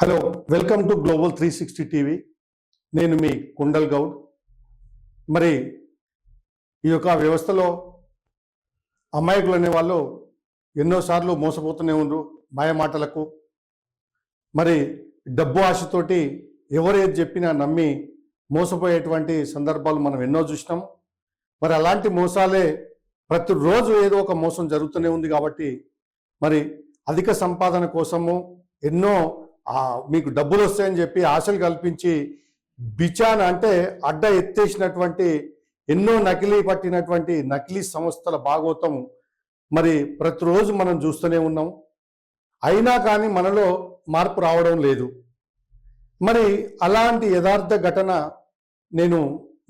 Hello, welcome to global 360 TV. నేను మీ కుండల్ గౌడ్. మరి ఈ యొక్క వ్యవస్థలో అమాయకులు అనే వాళ్ళు ఎన్నోసార్లు మోసపోతూనే ఉండ్రు మాయమాటలకు. మరి డబ్బు ఆశతోటి ఎవరేది చెప్పినా నమ్మి మోసపోయేటువంటి సందర్భాలు మనం ఎన్నో చూసినాం. మరి అలాంటి మోసాలే ప్రతిరోజు ఏదో ఒక మోసం జరుగుతూనే ఉంది. కాబట్టి మరి అధిక సంపాదన కోసము ఎన్నో మీకు డబ్బులు వస్తాయని చెప్పి ఆశలు కల్పించి బిచాన్ అంటే అడ్డ ఎత్తేసినటువంటి ఎన్నో నకిలీ పట్టినటువంటి నకిలీ సంస్థల భాగోతం మరి ప్రతిరోజు మనం చూస్తూనే ఉన్నాం. అయినా కానీ మనలో మార్పు రావడం లేదు. మరి అలాంటి యథార్థ ఘటన నేను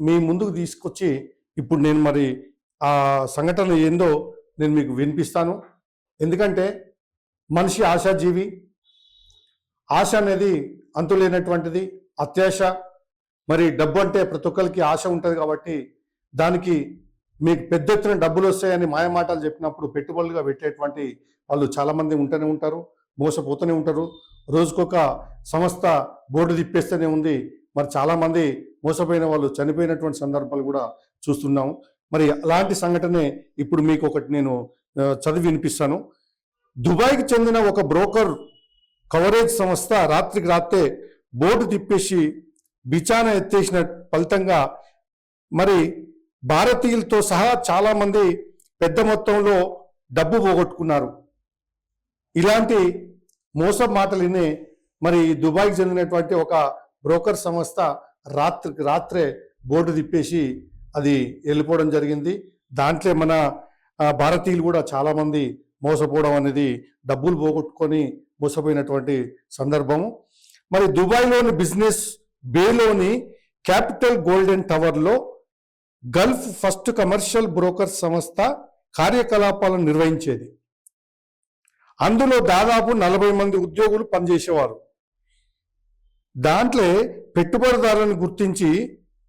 మీ ముందుకు తీసుకొచ్చి ఇప్పుడు నేను మరి ఆ సంఘటన ఏందో నేను మీకు వినిపిస్తాను. ఎందుకంటే మనిషి ఆశాజీవి. ఆశ అనేది అంతులేనటువంటిది. అత్యాశ, మరి డబ్బు అంటే ప్రతి ఒక్కరికి ఆశ ఉంటుంది. కాబట్టి దానికి మీకు పెద్ద ఎత్తున డబ్బులు వస్తాయని మాయమాటలు చెప్పినప్పుడు పెట్టుబడులుగా పెట్టేటువంటి వాళ్ళు చాలామంది ఉంటూనే ఉంటారు, మోసపోతూనే ఉంటారు. రోజుకొక సంస్థ బోర్డు తిప్పేస్తూనే ఉంది. మరి చాలామంది మోసపోయిన వాళ్ళు చనిపోయినటువంటి సందర్భాలు కూడా చూస్తున్నాము. మరి అలాంటి సంఘటనే ఇప్పుడు మీకు ఒకటి నేను చదివి వినిపిస్తాను. దుబాయ్కి చెందిన ఒక బ్రోకర్ కవరేజ్ సంస్థ రాత్రికి రాత్రే బోర్డు తిప్పేసి బిచాన ఎత్తేసిన ఫలితంగా మరి భారతీయులతో సహా చాలామంది పెద్ద మొత్తంలో డబ్బు పోగొట్టుకున్నారు. ఇలాంటి మోసం మాటలు వినే మరి దుబాయ్కి చెందినటువంటి ఒక బ్రోకర్ సంస్థ రాత్రికి రాత్రే బోర్డు తిప్పేసి అది వెళ్ళిపోవడం జరిగింది. దాంట్లో మన భారతీయులు కూడా చాలామంది మోసపోవడం అనేది, డబ్బులు పోగొట్టుకొని మోసపోయినటువంటి సందర్భము. మరి దుబాయ్లోని బిజినెస్ బేలోని క్యాపిటల్ గోల్డెన్ టవర్లో గల్ఫ్ ఫస్ట్ కమర్షియల్ బ్రోకర్ సంస్థ కార్యకలాపాలను నిర్వహించేది. అందులో దాదాపు 40 మంది ఉద్యోగులు పనిచేసేవారు. దాంట్లో పెట్టుబడిదారులను గుర్తించి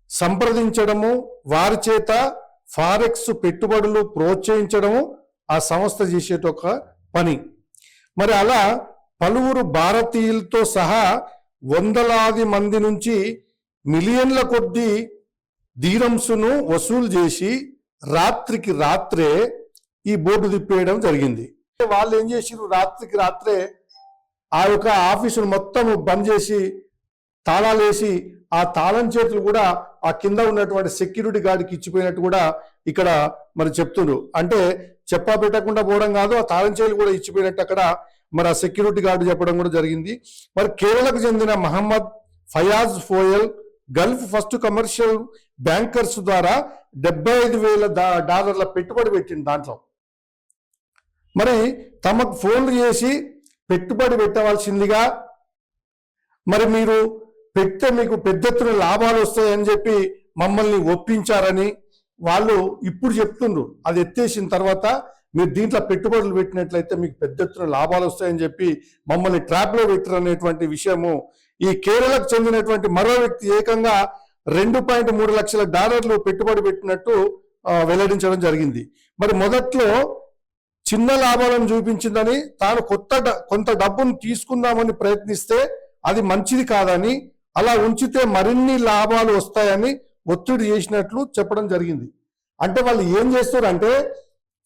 సంప్రదించడము, వారి చేత ఫారెక్స్ పెట్టుబడులు ప్రోత్సహించడము ఆ సంస్థ చేసేటొక పని. మరి అలా పలువురు భారతీయులతో సహా వందలాది మంది నుంచి మిలియన్ల కొద్దీ దీరమ్స్ను వసూలు చేసి రాత్రికి రాత్రే ఈ బోర్డు తిప్పేయడం జరిగింది. వాళ్ళు ఏం చేసిరు, రాత్రికి రాత్రే ఆ యొక్క ఆఫీసును మొత్తం బంద్ చేసి తాళాలేసి ఆ తాళం చేతులు కూడా ఆ కింద ఉన్నటువంటి సెక్యూరిటీ గార్డ్కి ఇచ్చిపోయినట్టు కూడా ఇక్కడ మరి చెప్తుండ్రు. అంటే చెప్పా పెట్టకుండా పోవడం కాదు, ఆ తాళం చేతులు కూడా ఇచ్చిపోయినట్టు అక్కడ మరి ఆ సెక్యూరిటీ గార్డు చెప్పడం కూడా జరిగింది. మరి కేరళకు చెందిన మహమ్మద్ ఫయాజ్ ఫోయల్ గల్ఫ్ ఫస్ట్ కమర్షియల్ బ్యాంకర్స్ ద్వారా $75,000 పెట్టుబడి పెట్టింది. దాంట్లో మరి తమకు ఫోన్లు చేసి పెట్టుబడి పెట్టవలసిందిగా, మరి మీరు పెడితే మీకు పెద్ద ఎత్తున లాభాలు వస్తాయని చెప్పి మమ్మల్ని ఒప్పించారని వాళ్ళు ఇప్పుడు చెప్తుండ్రు. అది ఎత్తేసిన తర్వాత మీరు దీంట్లో పెట్టుబడులు పెట్టినట్లయితే మీకు పెద్ద ఎత్తున లాభాలు వస్తాయని చెప్పి మమ్మల్ని ట్రాప్లో పెట్టారు అనేటువంటి విషయము ఈ కేరళకు చెందినటువంటి మరో వ్యక్తి ఏకంగా $2.3 లక్షల పెట్టుబడి పెట్టినట్టు వెల్లడించడం జరిగింది. మరి మొదట్లో చిన్న లాభాలను చూపించిందని, తాను కొంత డబ్బును తీసుకుందామని ప్రయత్నిస్తే అది మంచిది కాదని, అలా ఉంచితే మరిన్ని లాభాలు వస్తాయని ఒత్తిడి చేసినట్లు చెప్పడం జరిగింది. అంటే వాళ్ళు ఏం చేస్తారంటే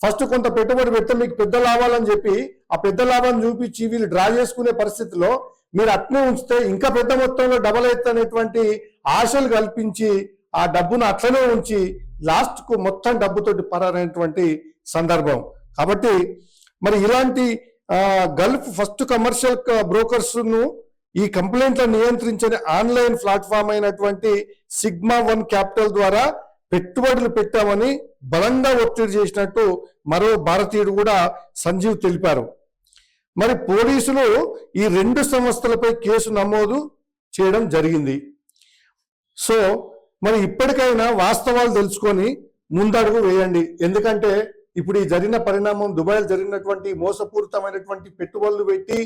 ఫస్ట్ కొంత పెట్టుబడి పెడితే మీకు పెద్ద లాభాలని చెప్పి ఆ పెద్ద లాభాన్ని చూపించి వీళ్ళు డ్రా చేసుకునే పరిస్థితిలో మీరు అట్నే ఉంచితే ఇంకా పెద్ద మొత్తంలో డబల్ అవుతున్నటువంటి ఆశలు కల్పించి ఆ డబ్బును అట్లనే ఉంచి లాస్ట్కు మొత్తం డబ్బుతోటి పరారైనటువంటి సందర్భం. కాబట్టి మరి ఇలాంటి గల్ఫ్ ఫస్ట్ కమర్షియల్ బ్రోకర్స్ను ఈ కంప్లైంట్లను నియంత్రించని ఆన్లైన్ ప్లాట్ఫామ్ అయినటువంటి Sigma1 క్యాపిటల్ ద్వారా పెట్టుబడులు పెట్టామని బలంగా ఒత్తిడి చేసినట్టు మరో భారతీయుడు కూడా సంజీవ్ తెలిపారు. మరి పోలీసులు ఈ 2 సంస్థలపై కేసు నమోదు చేయడం జరిగింది. సో మరి ఇప్పటికైనా వాస్తవాలు తెలుసుకొని ముందడుగు వేయండి. ఎందుకంటే ఇప్పుడు ఈ జరిగిన పరిణామం, దుబాయ్లో జరిగినటువంటి మోసపూరితమైనటువంటి పెట్టుబడులు పెట్టి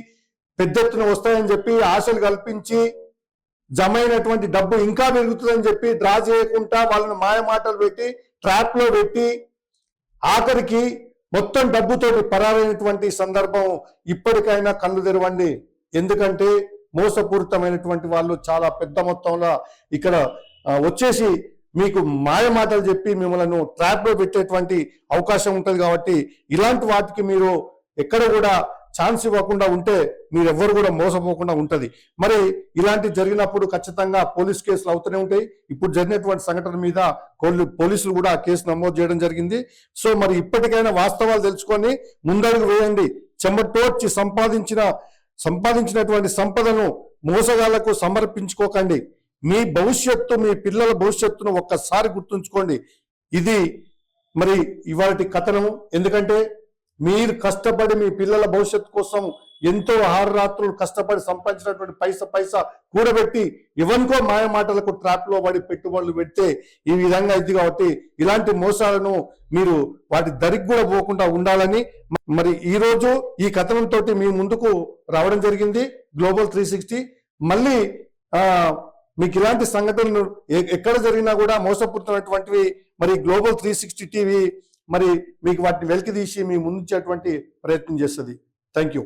పెద్ద ఎత్తున వస్తాయని చెప్పి ఆశలు కల్పించి జమైనటువంటి డబ్బు ఇంకా పెరుగుతుందని చెప్పి డ్రా చేయకుండా వాళ్ళని మాయమాటలు పెట్టి ట్రాప్లో పెట్టి ఆఖరికి మొత్తం డబ్బుతోటి పరారైనటువంటి సందర్భం ఇప్పటికైనా కళ్ళు తెరవండి. ఎందుకంటే మోసపూరితమైనటువంటి వాళ్ళు చాలా పెద్ద మొత్తంలో ఇక్కడ వచ్చేసి మీకు మాయ మాటలు చెప్పి మిమ్మల్ని ట్రాప్ లో పెట్టేటువంటి అవకాశం ఉంటుంది. కాబట్టి ఇలాంటి వాటికి మీరు ఎక్కడ కూడా ఛాన్స్ ఇవ్వకుండా ఉంటే మీరు ఎవ్వరు కూడా మోసపోకుండా ఉంటది. మరి ఇలాంటి జరిగినప్పుడు ఖచ్చితంగా పోలీస్ కేసులు అవుతూనే ఉంటాయి. ఇప్పుడు జరిగినటువంటి సంఘటన మీద పోలీసులు కూడా కేసు నమోదు చేయడం జరిగింది. సో మరి ఇప్పటికైనా వాస్తవాలు తెలుసుకొని ముందడుగు వేయండి. చెమటోడ్చి సంపాదించినటువంటి సంపదను మోసగాళ్లకు సమర్పించుకోకండి. మీ భవిష్యత్తు, మీ పిల్లల భవిష్యత్తును ఒక్కసారి గుర్తుంచుకోండి. ఇది మరి ఇవాటి కథనం. ఎందుకంటే మీరు కష్టపడి మీ పిల్లల భవిష్యత్తు కోసం ఎంతో ఆరురాత్రులు కష్టపడి సంపాదించినటువంటి పైసా కూడబెట్టి ఎవరికో మాయ మాటలకు ట్రాప్ లో పడి పెట్టుబడులు పెడితే ఈ విధంగా ఇది. కాబట్టి ఇలాంటి మోసాలను మీరు వాటి దరికి కూడా పోకుండా ఉండాలని మరి ఈ రోజు ఈ కథనంతో మీ ముందుకు రావడం జరిగింది గ్లోబల్ 360. మళ్ళీ మీకు ఇలాంటి సంఘటనలు ఎక్కడ జరిగినా కూడా మోసపూరితమైనటువంటివి మరి గ్లోబల్ 360 టీవీ మరి మీకు వాటిని వెలికి తీసి మీ ముందుంచేటువంటి ప్రయత్నం చేస్తుంది. Thank you.